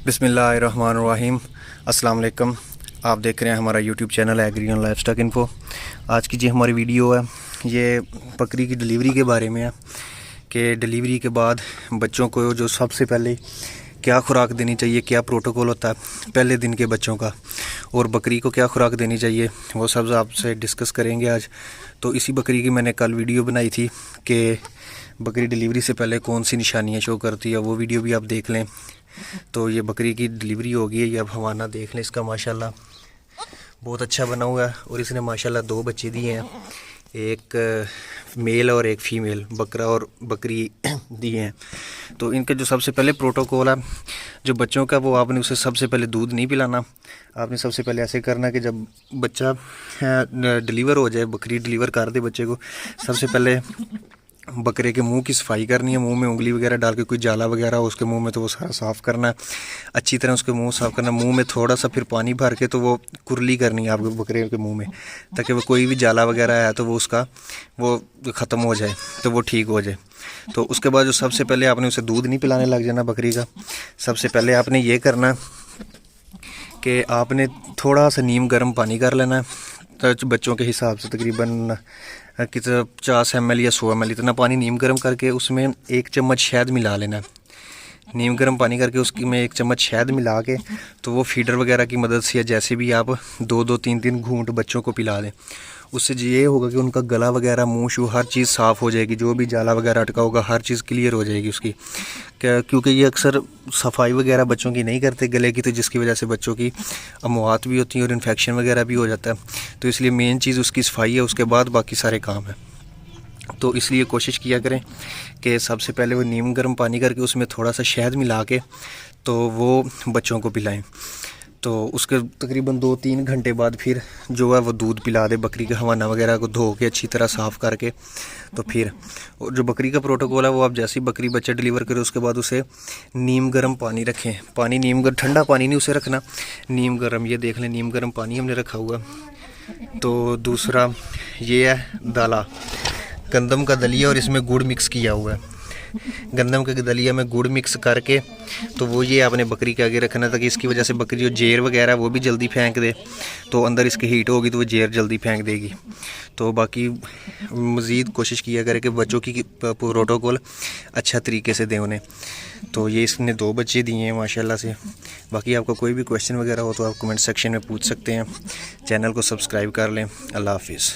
बिस्मिल्लाहिर्रहमानिर्रहीम। अस्सलाम वालेकुम। आप देख रहे हैं हमारा YouTube channel Agri and Livestock Info. आज की जो हमारी वीडियो है ये बकरी की डिलीवरी के बारे में है कि डिलीवरी के बाद बच्चों को जो सबसे पहले क्या खुराक देनी चाहिए, क्या प्रोटोकॉल होता है पहले दिन के बच्चों का, और बकरी को क्या खुराक देनी चाहिए, वो सब आपसे डिस्कस करेंगे आज। तो इसी बकरी की मैंने कल वीडियो बनाई थी कि बकरी डिलीवरी से पहले कौन सी निशानियाँ शो करती है, वो वीडियो भी आप देख लें। तो ये बकरी की डिलीवरी हो गई है, ये अब हवाना देख लें। इसका माशाल्लाह बहुत अच्छा बना हुआ है और इसने माशाल्लाह 2 बच्चे दिए हैं, एक मेल और एक फ़ीमेल, बकरा और बकरी दिए हैं। तो इनके जो सबसे पहले प्रोटोकॉल है जो बच्चों का, वो आपने उसे सबसे पहले दूध नहीं पिलाना। आपने सबसे पहले ऐसे करना कि जब बच्चा डिलीवर हो जाए, बकरी डिलीवर कर दे बच्चे को, सबसे पहले बकरे के मुंह की सफाई करनी है। मुंह में उंगली वगैरह डाल के कोई जाला वगैरह हो उसके मुंह में तो वो सारा साफ़ करना है, अच्छी तरह उसके मुंह साफ़ करना। मुंह में थोड़ा सा फिर पानी भर के तो वो कुरली करनी है आपके बकरे के मुंह में, ताकि वो कोई भी जाला वगैरह है तो वो उसका वो ख़त्म हो जाए, तो वो ठीक हो जाए। तो उसके बाद जो सबसे पहले आपने उसे दूध नहीं पिलाने लग जाना बकरी का। सबसे पहले आपने ये करना कि आपने थोड़ा सा नीम गर्म पानी कर लेना है, तो बच्चों के हिसाब से तकरीबन कितना 50 ml या 100 ml इतना पानी नीम गर्म करके उसमें 1 चम्मच शहद मिला लेना है। नीम गर्म पानी करके उसकी में 1 चम्मच शहद मिला के तो वो फीडर वगैरह की मदद से या जैसे भी आप 2-2 3-3 घूंट बच्चों को पिला दें। उससे ये होगा कि उनका गला वगैरह, मुँह शू हर चीज़ साफ़ हो जाएगी, जो भी जाला वगैरह अटका होगा हर चीज़ क्लियर हो जाएगी उसकी। क्योंकि ये अक्सर सफाई वगैरह बच्चों की नहीं करते गले की, तो जिसकी वजह से बच्चों की अमवात भी होती हैं और इन्फेक्शन वगैरह भी हो जाता है। तो इसलिए मेन चीज़ उसकी सफाई है, उसके बाद बाकी सारे काम हैं। तो इसलिए कोशिश किया करें कि सबसे पहले वो नीम गर्म पानी करके उसमें थोड़ा सा शहद मिला के तो वो बच्चों को पिलाएं। तो उसके तकरीबन 2-3 घंटे बाद फिर जो है वो दूध पिला दे बकरी के, हवाना वगैरह को धो के अच्छी तरह साफ़ करके। तो फिर और जो बकरी का प्रोटोकॉल है वो आप जैसी बकरी बच्चा डिलीवर करे उसके बाद उसे नीम गर्म पानी रखें। पानी नीम गर्म, ठंडा पानी नहीं उसे रखना, नीम गर्म। ये देख लें नीम गर्म पानी हमने रखा हुआ। तो दूसरा ये है दाला, गंदम का दलिया, और इसमें गुड़ मिक्स किया हुआ है। गंदम के दलिया में गुड़ मिक्स करके तो वो ये आपने बकरी के आगे रखना, ताकि इसकी वजह से बकरी जो जेर वगैरह वो भी जल्दी फेंक दे, तो अंदर इसकी हीट होगी तो वो जेर जल्दी फेंक देगी। तो बाकी मज़ीद कोशिश किया करे कि बच्चों की प्रोटोकॉल अच्छा तरीके से दें उन्हें। तो ये इसने 2 बच्चे दिए हैं माशाल्लाह से। बाकी आपका कोई भी क्वेश्चन वगैरह हो तो आप कमेंट सेक्शन में पूछ सकते हैं। चैनल को सब्सक्राइब कर लें। अल्लाह हाफिज़।